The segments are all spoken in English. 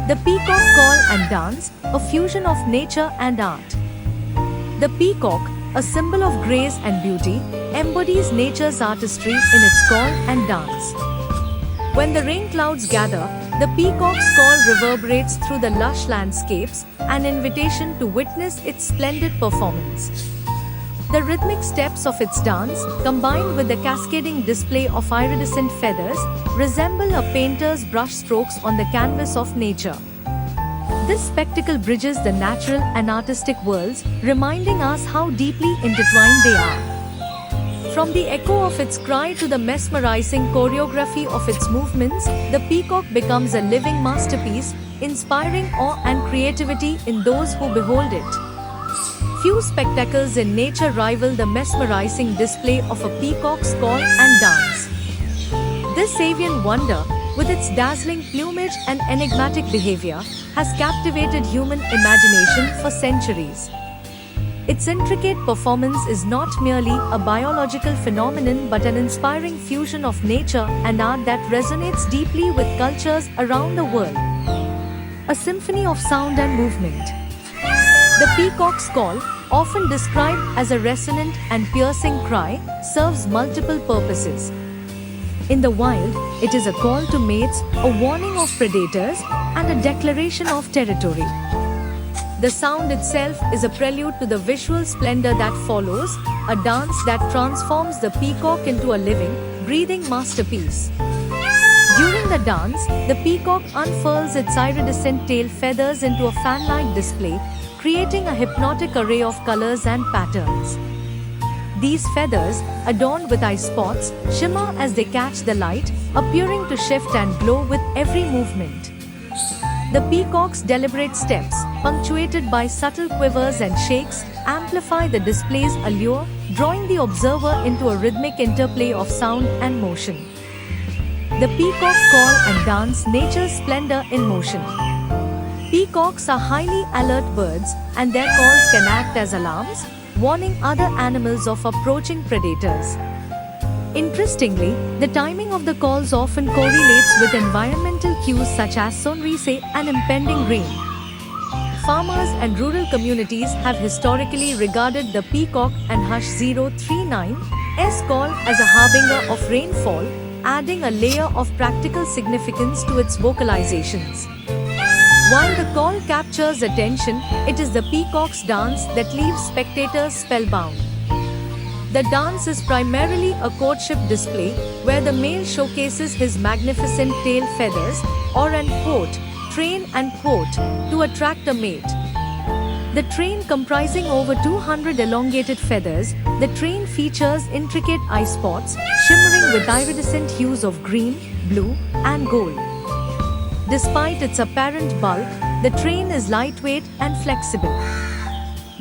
The peacock call and dance, a fusion of nature and art. The peacock, a symbol of grace and beauty, embodies nature's artistry in its call and dance. When the rain clouds gather, the peacock's call reverberates through the lush landscapes, an invitation to witness its splendid performance. The rhythmic steps of its dance, combined with the cascading display of iridescent feathers, resemble a painter's brushstrokes on the canvas of nature. This spectacle bridges the natural and artistic worlds, reminding us how deeply intertwined they are. From the echo of its cry to the mesmerizing choreography of its movements, the peacock becomes a living masterpiece, inspiring awe and creativity in those who behold it. Few spectacles in nature rival the mesmerizing display of a peacock's call and dance. This avian wonder, with its dazzling plumage and enigmatic behavior, has captivated human imagination for centuries. Its intricate performance is not merely a biological phenomenon but an inspiring fusion of nature and art that resonates deeply with cultures around the world. A symphony of sound and movement. The peacock's call, often described as a resonant and piercing cry, serves multiple purposes. In the wild, it is a call to mates, a warning of predators, and a declaration of territory. The sound itself is a prelude to the visual splendor that follows, a dance that transforms the peacock into a living, breathing masterpiece. During the dance, the peacock unfurls its iridescent tail feathers into a fan-like display, creating a hypnotic array of colors and patterns. These feathers, adorned with eye spots, shimmer as they catch the light, appearing to shift and glow with every movement. The peacock's deliberate steps, punctuated by subtle quivers and shakes, amplify the display's allure, drawing the observer into a rhythmic interplay of sound and motion. The peacock call and dance nature's splendor in motion. Peacocks are highly alert birds, and their calls can act as alarms, warning other animals of approaching predators. Interestingly, the timing of the calls often correlates with environmental cues such as sunrise and impending rain. Farmers and rural communities have historically regarded the peacock and Hush 039's call as a harbinger of rainfall, adding a layer of practical significance to its vocalizations. While the call captures attention, it is the peacock's dance that leaves spectators spellbound. The dance is primarily a courtship display, where the male showcases his magnificent tail feathers, or an train to attract a mate. The train, comprising over 200 elongated feathers, the train features intricate eye spots, shimmering with iridescent hues of green, blue, and gold. Despite its apparent bulk, the train is lightweight and flexible.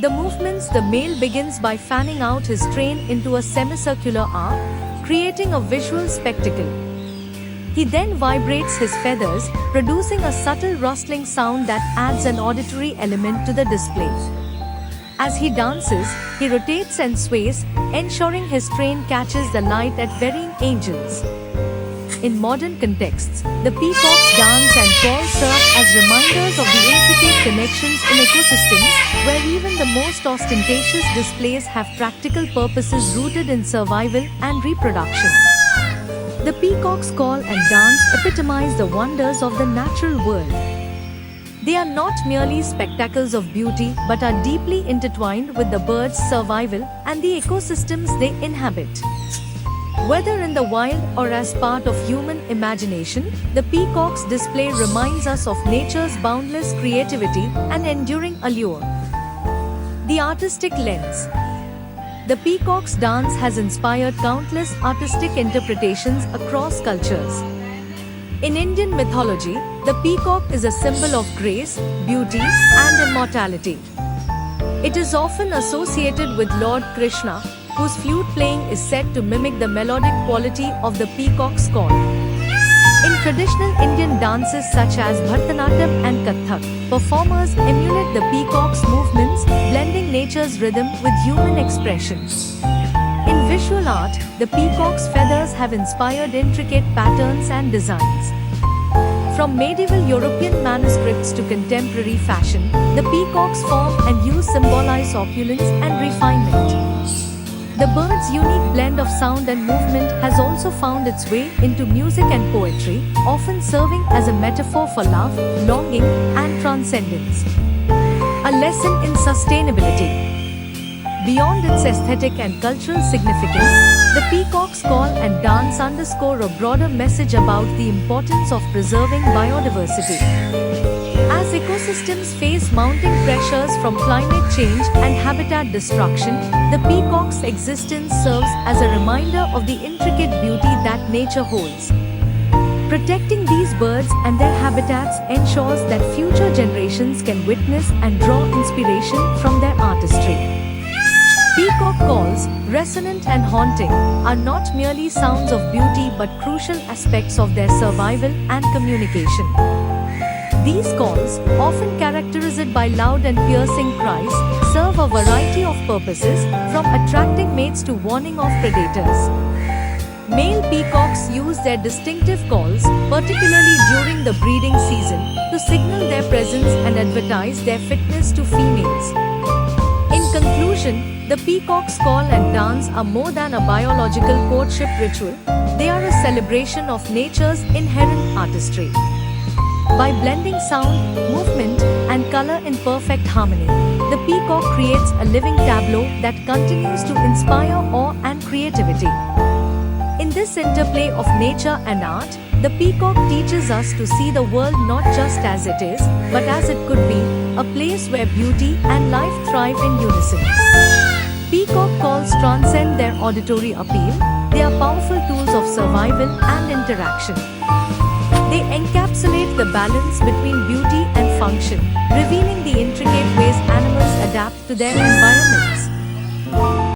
The movements, the male begins by fanning out his train into a semicircular arc, creating a visual spectacle. He then vibrates his feathers, producing a subtle rustling sound that adds an auditory element to the display. As he dances, he rotates and sways, ensuring his train catches the light at varying angles. In modern contexts, the peacock's dance and call serve as reminders of the intricate connections in ecosystems, where even the most ostentatious displays have practical purposes rooted in survival and reproduction. The peacock's call and dance epitomize the wonders of the natural world. They are not merely spectacles of beauty but are deeply intertwined with the bird's survival and the ecosystems they inhabit. Whether in the wild or as part of human imagination, the peacock's display reminds us of nature's boundless creativity and enduring allure. The artistic lens. The peacock's dance has inspired countless artistic interpretations across cultures. In Indian mythology, the peacock is a symbol of grace, beauty, and immortality. It is often associated with Lord Krishna, whose flute playing is said to mimic the melodic quality of the peacock's call. In traditional Indian dances such as Bharatanatyam and Kathak, performers emulate the peacock's movements, blending nature's rhythm with human expression. In visual art, the peacock's feathers have inspired intricate patterns and designs. From medieval European manuscripts to contemporary fashion, the peacock's form and use symbolize opulence and refinement. The bird's unique blend of sound and movement has also found its way into music and poetry, often serving as a metaphor for love, longing, and transcendence. A lesson in sustainability. Beyond its aesthetic and cultural significance, the peacock's call and dance underscore a broader message about the importance of preserving biodiversity. As ecosystems face mounting pressures from climate change and habitat destruction, the peacock's existence serves as a reminder of the intricate beauty that nature holds. Protecting these birds and their habitats ensures that future generations can witness and draw inspiration from their artistry. Peacock calls, resonant and haunting, are not merely sounds of beauty but crucial aspects of their survival and communication. These calls, often characterized by loud and piercing cries, serve a variety of purposes, from attracting mates to warning off predators. Male peacocks use their distinctive calls, particularly during the breeding season, to signal their presence and advertise their fitness to females. In conclusion, the peacock's call and dance are more than a biological courtship ritual, they are a celebration of nature's inherent artistry. By blending sound, movement, and color in perfect harmony, the peacock creates a living tableau that continues to inspire awe and creativity. In this interplay of nature and art, the peacock teaches us to see the world not just as it is, but as it could be, a place where beauty and life thrive in unison. Peacock calls transcend their auditory appeal, they are powerful tools of survival and interaction. They encapsulate the balance between beauty and function, revealing the intricate ways animals adapt to their environment.